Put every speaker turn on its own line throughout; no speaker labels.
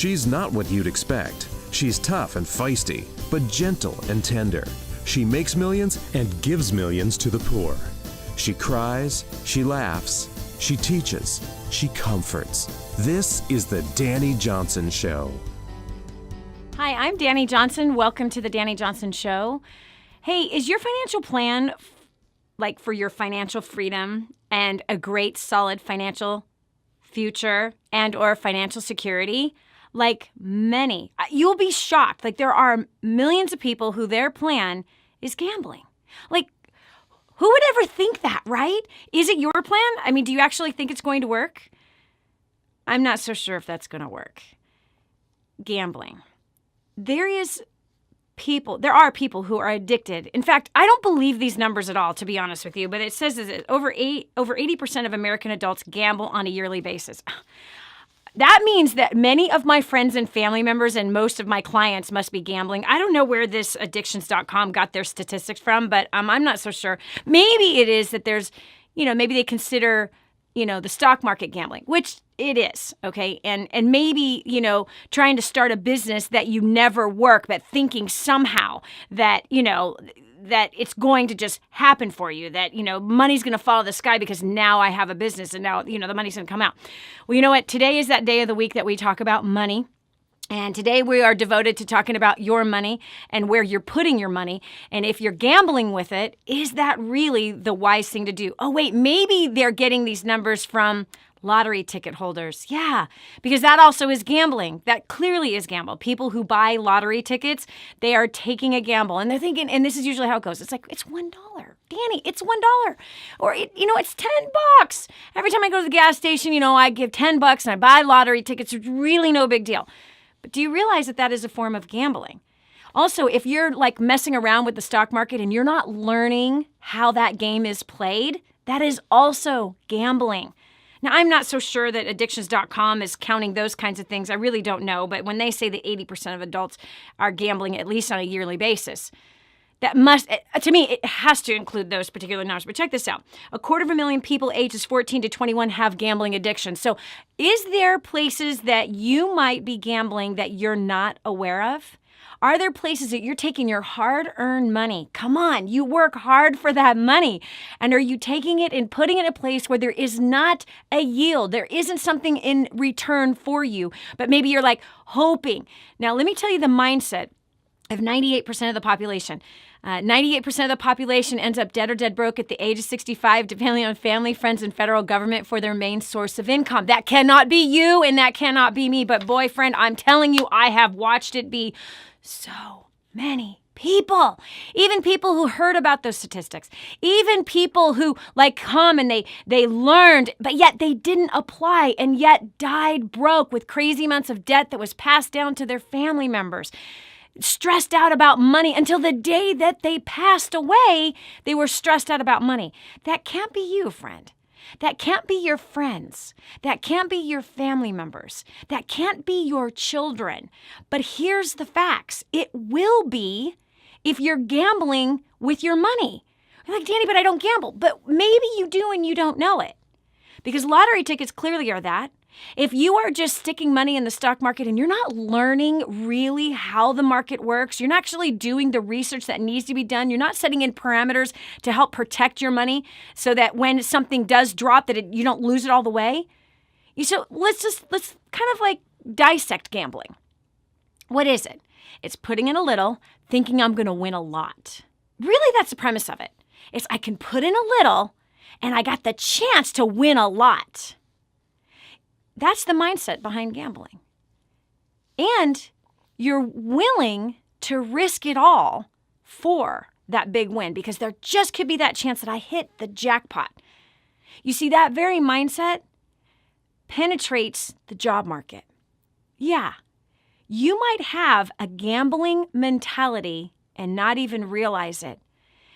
She's not what you'd expect. She's tough and feisty, but gentle and tender. She makes millions and gives millions to the poor. She cries, she laughs, she teaches, she comforts. This is the Dani Johnson Show.
Hi, I'm Dani Johnson. Welcome to the Dani Johnson Show. Hey, is your financial plan for your financial freedom and a great solid financial future and or financial security? Like many, you'll be shocked. Like there are millions of people who their plan is gambling. Like who would ever think that, right? Is it your plan? I mean, do you actually think it's going to work? I'm not so sure if that's going to work. Gambling. There are people who are addicted. In fact, I don't believe these numbers at all, to be honest with you, but it says that over 80% of American adults gamble on a yearly basis. That means that many of my friends and family members and most of my clients must be gambling. I don't know where this addictions.com got their statistics from, but I'm not so sure. Maybe it is that there's, maybe they consider, the stock market gambling, which it is, okay? And maybe, trying to start a business that you never work, but thinking somehow that, that it's going to just happen for you, that, money's going to fall out of the sky because now I have a business and now, the money's going to come out. Well, you know what? Today is that day of the week that we talk about money. And today we are devoted to talking about your money and where you're putting your money. And if you're gambling with it, is that really the wise thing to do? Oh, wait, maybe they're getting these numbers from lottery ticket holders. Yeah, because that also is gambling. That clearly is gamble. People who buy lottery tickets, they are taking a gamble. And they're thinking, and this is usually how it goes. It's like, it's $1. Dani, it's $1. Or, it's $10. Every time I go to the gas station, I give $10 and I buy lottery tickets. It's really no big deal. But do you realize that that is a form of gambling? Also, if you're messing around with the stock market and you're not learning how that game is played, that is also gambling. Now, I'm not so sure that addictions.com is counting those kinds of things. I really don't know. But when they say that 80% of adults are gambling at least on a yearly basis, that to me, it has to include those particular numbers. But check this out. 250,000 people ages 14 to 21 have gambling addiction. So is there places that you might be gambling that you're not aware of? Are there places that you're taking your hard-earned money? Come on, you work hard for that money. And are you taking it and putting it in a place where there is not a yield? There isn't something in return for you, but maybe you're hoping. Now, let me tell you the mindset of 98% of the population. 98% of the population ends up dead or dead broke at the age of 65, depending on family, friends, and federal government for their main source of income. That cannot be you and that cannot be me. But boyfriend, I'm telling you, I have watched it be so many people, even people who heard about those statistics, even people who come and they learned, but yet they didn't apply and yet died broke with crazy amounts of debt that was passed down to their family members. Stressed out about money until the day that they passed away, they were stressed out about money. That can't be you, friend. That can't be your friends. That can't be your family members. That can't be your children. But here's the facts. It will be if you're gambling with your money. You're like, Dani, but I don't gamble. But maybe you do and you don't know it. Because lottery tickets clearly are that. If you are just sticking money in the stock market and you're not learning really how the market works, you're not actually doing the research that needs to be done, you're not setting in parameters to help protect your money so that when something does drop that you don't lose it all the way. So let's kind of dissect gambling. What is it? It's putting in a little, thinking I'm going to win a lot. Really, that's the premise of it. It's I can put in a little and I got the chance to win a lot. That's the mindset behind gambling. And you're willing to risk it all for that big win because there just could be that chance that I hit the jackpot. You see, that very mindset penetrates the job market. Yeah, you might have a gambling mentality and not even realize it.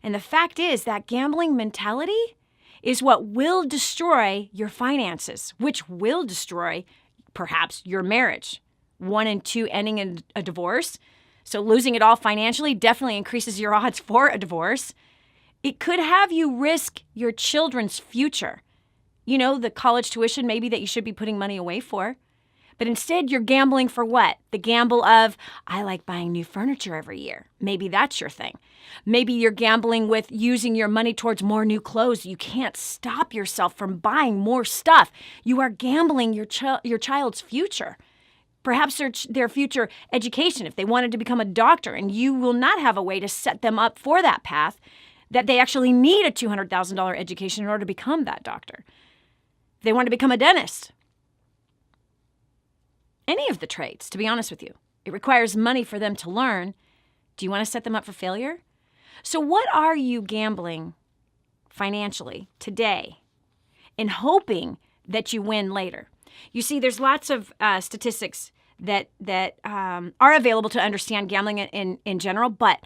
And the fact is that gambling mentality is what will destroy your finances, which will destroy perhaps your marriage. 1 and 2 ending in a divorce. So losing it all financially definitely increases your odds for a divorce. It could have you risk your children's future. The college tuition maybe that you should be putting money away for. But instead, you're gambling for what? The gamble of, I like buying new furniture every year. Maybe that's your thing. Maybe you're gambling with using your money towards more new clothes. You can't stop yourself from buying more stuff. You are gambling your child's future. Perhaps their future education, if they wanted to become a doctor, and you will not have a way to set them up for that path, that they actually need a $200,000 education in order to become that doctor. If they want to become a dentist, any of the trades, to be honest with you, it requires money for them to learn. Do you want to set them up for failure? So what are you gambling financially today in hoping that you win later? You see, there's lots of statistics that are available to understand gambling in general, but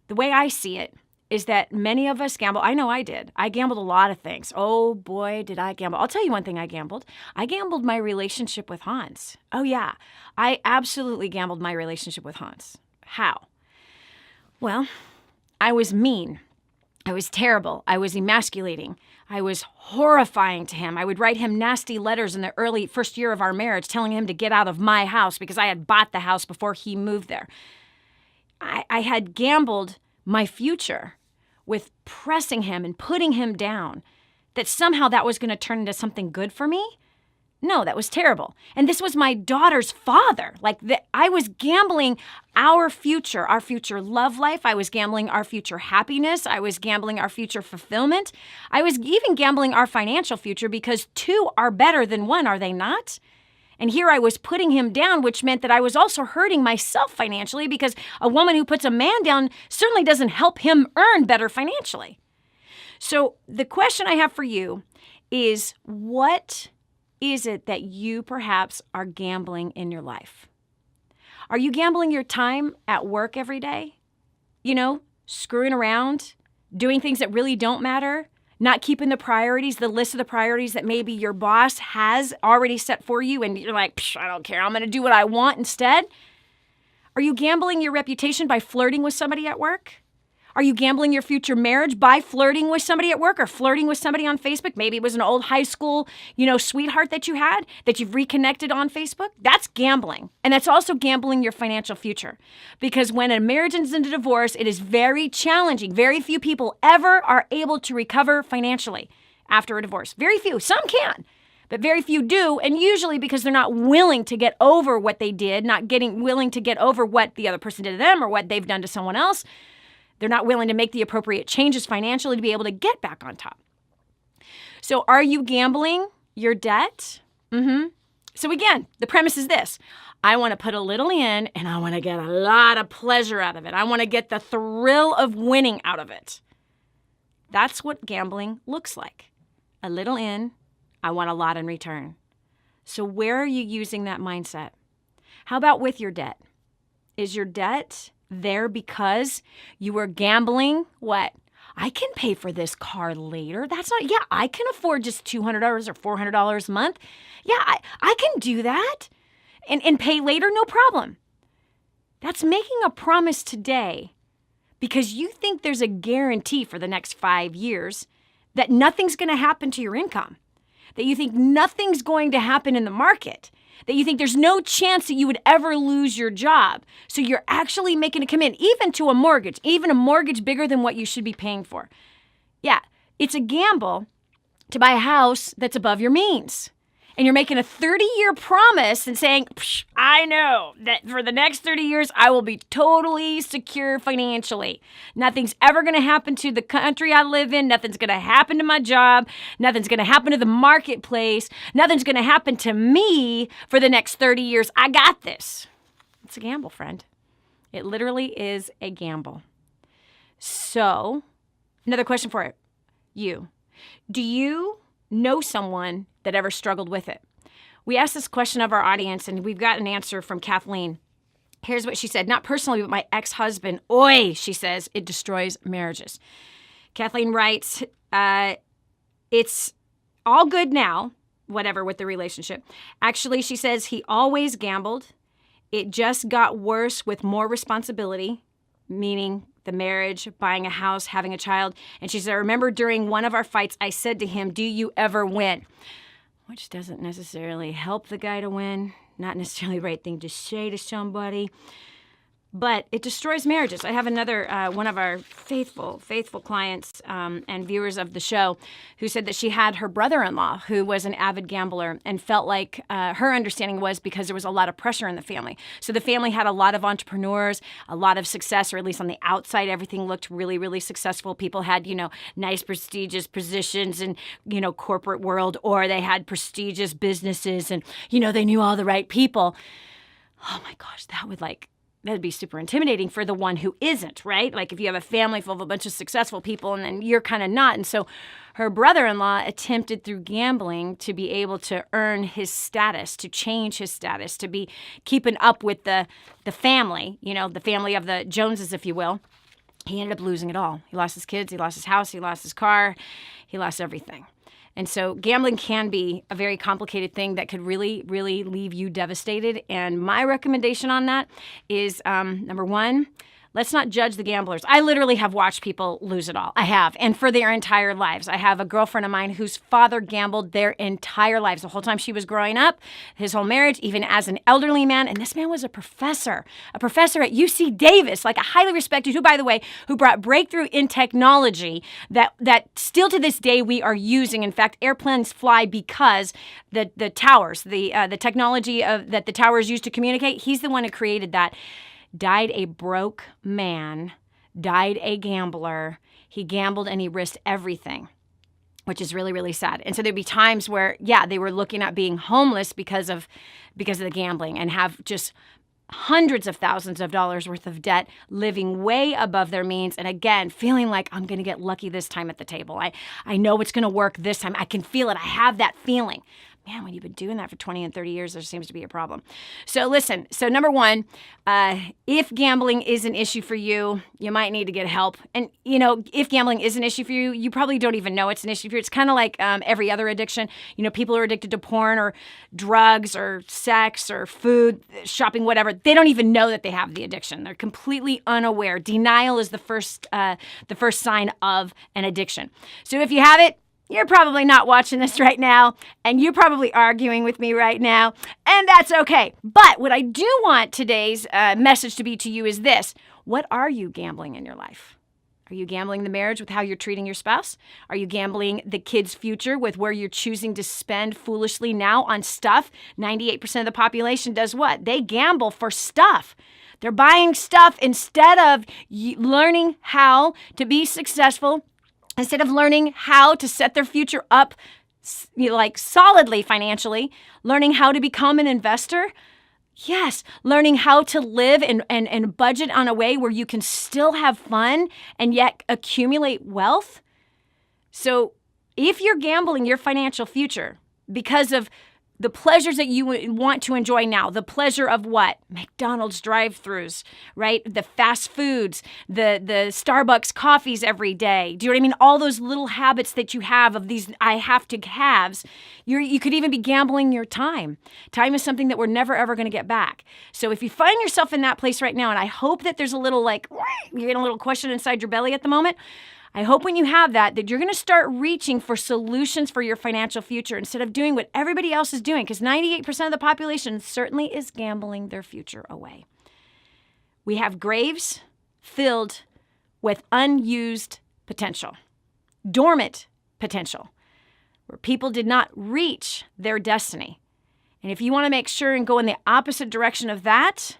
the way I see it is that many of us gamble. I know I did. I gambled a lot of things. Oh boy, did I gamble. I'll tell you one thing I gambled. I gambled my relationship with Hans. Oh yeah, I absolutely gambled my relationship with Hans. How? Well, I was mean. I was terrible. I was emasculating. I was horrifying to him. I would write him nasty letters in the early first year of our marriage telling him to get out of my house because I had bought the house before he moved there. I had gambled my future with pressing him and putting him down, that somehow that was going to turn into something good for me. No, that was terrible. And this was my daughter's father. I was gambling our future love life. I was gambling our future happiness. I was gambling our future fulfillment. I was even gambling our financial future because two are better than one, are they not? And here I was putting him down, which meant that I was also hurting myself financially because a woman who puts a man down certainly doesn't help him earn better financially. So the question I have for you is, what is it that you perhaps are gambling in your life? Are you gambling your time at work every day? You know, screwing around, doing things that really don't matter, not keeping the priorities, the list of the priorities that maybe your boss has already set for you, and you're like, I don't care, I'm going to do what I want instead? Are you gambling your reputation by flirting with somebody at work? Are you gambling your future marriage by flirting with somebody at work or flirting with somebody on Facebook? Maybe it was an old high school, sweetheart that you had that you've reconnected on Facebook. That's gambling. And that's also gambling your financial future. Because when a marriage ends in a divorce, it is very challenging. Very few people ever are able to recover financially after a divorce. Very few. Some can, but very few do. And usually because they're not willing to get over what they did, willing to get over what the other person did to them or what they've done to someone else. They're not willing to make the appropriate changes financially to be able to get back on top. So are you gambling your debt? So again, the premise is this. I want to put a little in and I want to get a lot of pleasure out of it. I want to get the thrill of winning out of it. That's what gambling looks like. A little in, I want a lot in return. So where are you using that mindset? How about with your debt? Is your debt there because you were gambling what? I can pay for this car later. I can afford just $200 or $400 a month. Yeah, I can do that and pay later, no problem. That's making a promise today because you think there's a guarantee for the next 5 years that nothing's going to happen to your income, that you think nothing's going to happen in the market, that you think there's no chance that you would ever lose your job. So you're actually making a commitment, even to a mortgage, even a mortgage bigger than what you should be paying for. Yeah, it's a gamble to buy a house that's above your means. And you're making a 30-year promise and saying, I know that for the next 30 years, I will be totally secure financially. Nothing's ever going to happen to the country I live in. Nothing's going to happen to my job. Nothing's going to happen to the marketplace. Nothing's going to happen to me for the next 30 years. I got this. It's a gamble, friend. It literally is a gamble. So, another question for you. Do you know someone that ever struggled with it? We asked this question of our audience, and we've got an answer from Kathleen. Here's what she said. Not personally, but my ex-husband, she says, it destroys marriages. Kathleen writes, it's all good now, whatever, with the relationship. Actually, she says, he always gambled. It just got worse with more responsibility, meaning the marriage, buying a house, having a child. And she said, I remember during one of our fights, I said to him, do you ever win? Which doesn't necessarily help the guy to win. not necessarily the right thing to say to somebody. But it destroys marriages. I have another one of our faithful clients and viewers of the show who said that she had her brother-in-law who was an avid gambler and felt like her understanding was because there was a lot of pressure in the family. So the family had a lot of entrepreneurs, a lot of success, or at least on the outside, everything looked really, really successful. People had, nice, prestigious positions in, corporate world, or they had prestigious businesses and, they knew all the right people. Oh my gosh, that'd be super intimidating for the one who isn't, right? Like if you have a family full of a bunch of successful people and then you're kind of not. And so her brother-in-law attempted through gambling to be able to earn his status, to change his status, to be keeping up with the family, the family of the Joneses, if you will. He ended up losing it all. He lost his kids, he lost his house, he lost his car, he lost everything. And so gambling can be a very complicated thing that could really, really leave you devastated. And my recommendation on that is, number one, let's not judge the gamblers. I literally have watched people lose it all. I have. And for their entire lives. I have a girlfriend of mine whose father gambled their entire lives. The whole time she was growing up, his whole marriage, even as an elderly man. And this man was a professor at UC Davis, like a highly respected, who, by the way, who brought breakthrough in technology that still to this day we are using. In fact, airplanes fly because the towers, the technology that the towers use to communicate, he's the one who created that. Died a broke man, died a gambler. He gambled and he risked everything, which is really, really sad. And so there'd be times where, they were looking at being homeless because of the gambling and have just hundreds of thousands of dollars worth of debt, living way above their means. And again, feeling like I'm going to get lucky this time at the table. I know it's going to work this time. I can feel it. I have that feeling. Man, when you've been doing that for 20 and 30 years, there seems to be a problem. So listen, number one, if gambling is an issue for you, you might need to get help. And, if gambling is an issue for you, you probably don't even know it's an issue for you. It's kind of like every other addiction. People are addicted to porn or drugs or sex or food, shopping, whatever. They don't even know that they have the addiction. They're completely unaware. Denial is the first sign of an addiction. So if you have it, you're probably not watching this right now, and you're probably arguing with me right now, and that's okay. But what I do want today's message to be to you is this. What are you gambling in your life? Are you gambling the marriage with how you're treating your spouse? Are you gambling the kids' future with where you're choosing to spend foolishly now on stuff? 98% of the population does what? They gamble for stuff. They're buying stuff instead of learning how to be successful, instead of learning how to set their future up solidly financially, learning how to become an investor. Yes, learning how to live and budget on a way where you can still have fun and yet accumulate wealth. So if you're gambling your financial future because of the pleasures that you want to enjoy now, the pleasure of what? McDonald's drive-thrus, right? The fast foods, the Starbucks coffees every day. Do you know what I mean? All those little habits that you have of these I have to haves. You could even be gambling your time. Time is something that we're never, ever going to get back. So if you find yourself in that place right now, and I hope that there's a little you're getting a little question inside your belly at the moment, I hope when you have that you're going to start reaching for solutions for your financial future instead of doing what everybody else is doing, because 98% of the population certainly is gambling their future away. We have graves filled with unused potential, dormant potential, where people did not reach their destiny. And if you want to make sure and go in the opposite direction of that,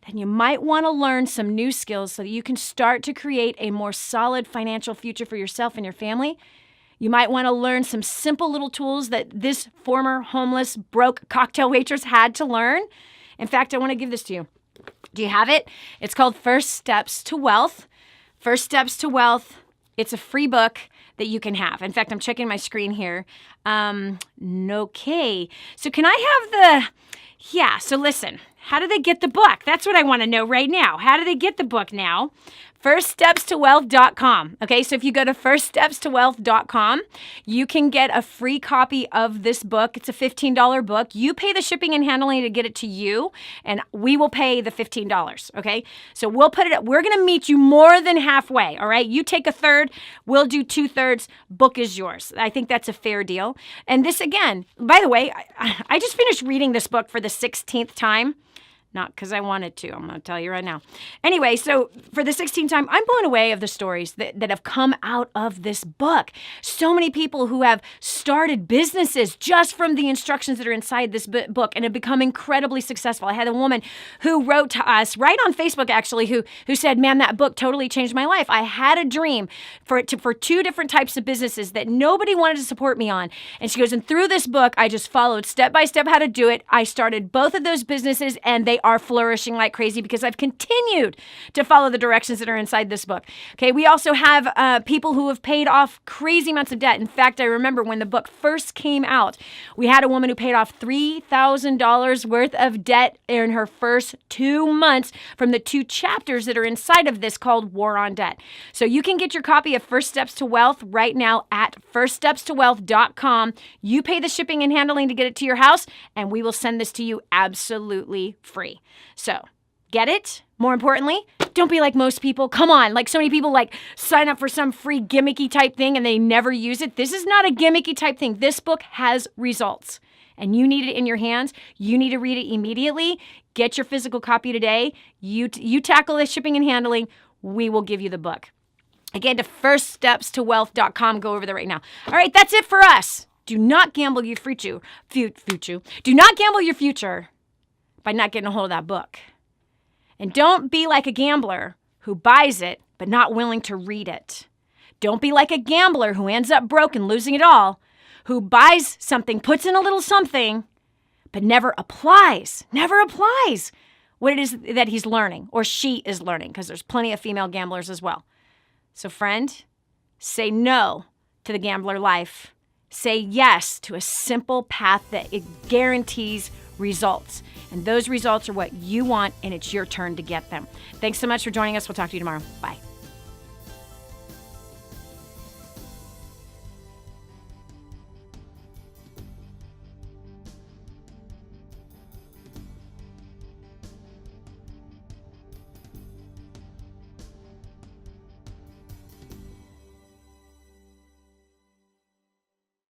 then you might want to learn some new skills so that you can start to create a more solid financial future for yourself and your family. You might want to learn some simple little tools that this former homeless, broke cocktail waitress had to learn. In fact, I want to give this to you. Do you have it? It's called First Steps to Wealth. First Steps to Wealth. It's a free book that you can have. In fact, I'm checking my screen here. Okay. So can I have so listen, How do they get the book? That's what I want to know right now. How do they get the book now? FirstStepsToWealth.com. Okay, so if you go to FirstStepsToWealth.com, you can get a free copy of this book. It's a $15 book. You pay the shipping and handling to get it to you, and we will pay the $15. Okay, so we'll put it up. We're going to meet you more than halfway. All right, you take a third, we'll do 2/3. Book is yours. I think that's a fair deal. And this, again, by the way, I just finished reading this book for the 16th time. Not because I wanted to. I'm going to tell you right now. Anyway, so for the 16th time, I'm blown away of the stories that have come out of this book. So many people who have started businesses just from the instructions that are inside this book and have become incredibly successful. I had a woman who wrote to us right on Facebook, actually, who said, man, that book totally changed my life. I had a dream for 2 different types of businesses that nobody wanted to support me on. And she goes, and through this book, I just followed step by step how to do it. I started both of those businesses, and they are flourishing like crazy because I've continued to follow the directions that are inside this book. Okay, we also have people who have paid off crazy amounts of debt. In fact, I remember when the book first came out, we had a woman who paid off $3,000 worth of debt in her first 2 months from the 2 chapters that are inside of this called War on Debt. So you can get your copy of First Steps to Wealth right now at FirstStepsToWealth.com. You pay the shipping and handling to get it to your house, and we will send this to you absolutely free. So, get it? More importantly, don't be like most people. Come on, like so many people like sign up for some free gimmicky type thing and they never use it. This is not a gimmicky type thing. This book has results and you need it in your hands. You need to read it immediately. Get your physical copy today. You tackle the shipping and handling. We will give you the book. Again, to FirstStepsToWealth.com. Go over there right now. All right, that's it for us. Do not gamble your future. Do not gamble your future by not getting a hold of that book. And don't be like a gambler who buys it but not willing to read it. Don't be like a gambler who ends up broke and losing it all, who buys something, puts in a little something, but never applies what it is that he's learning or she is learning, because there's plenty of female gamblers as well. So friend, say no to the gambler life. Say yes to a simple path that it guarantees results. And those results are what you want, and it's your turn to get them. Thanks so much for joining us. We'll talk to you tomorrow. Bye.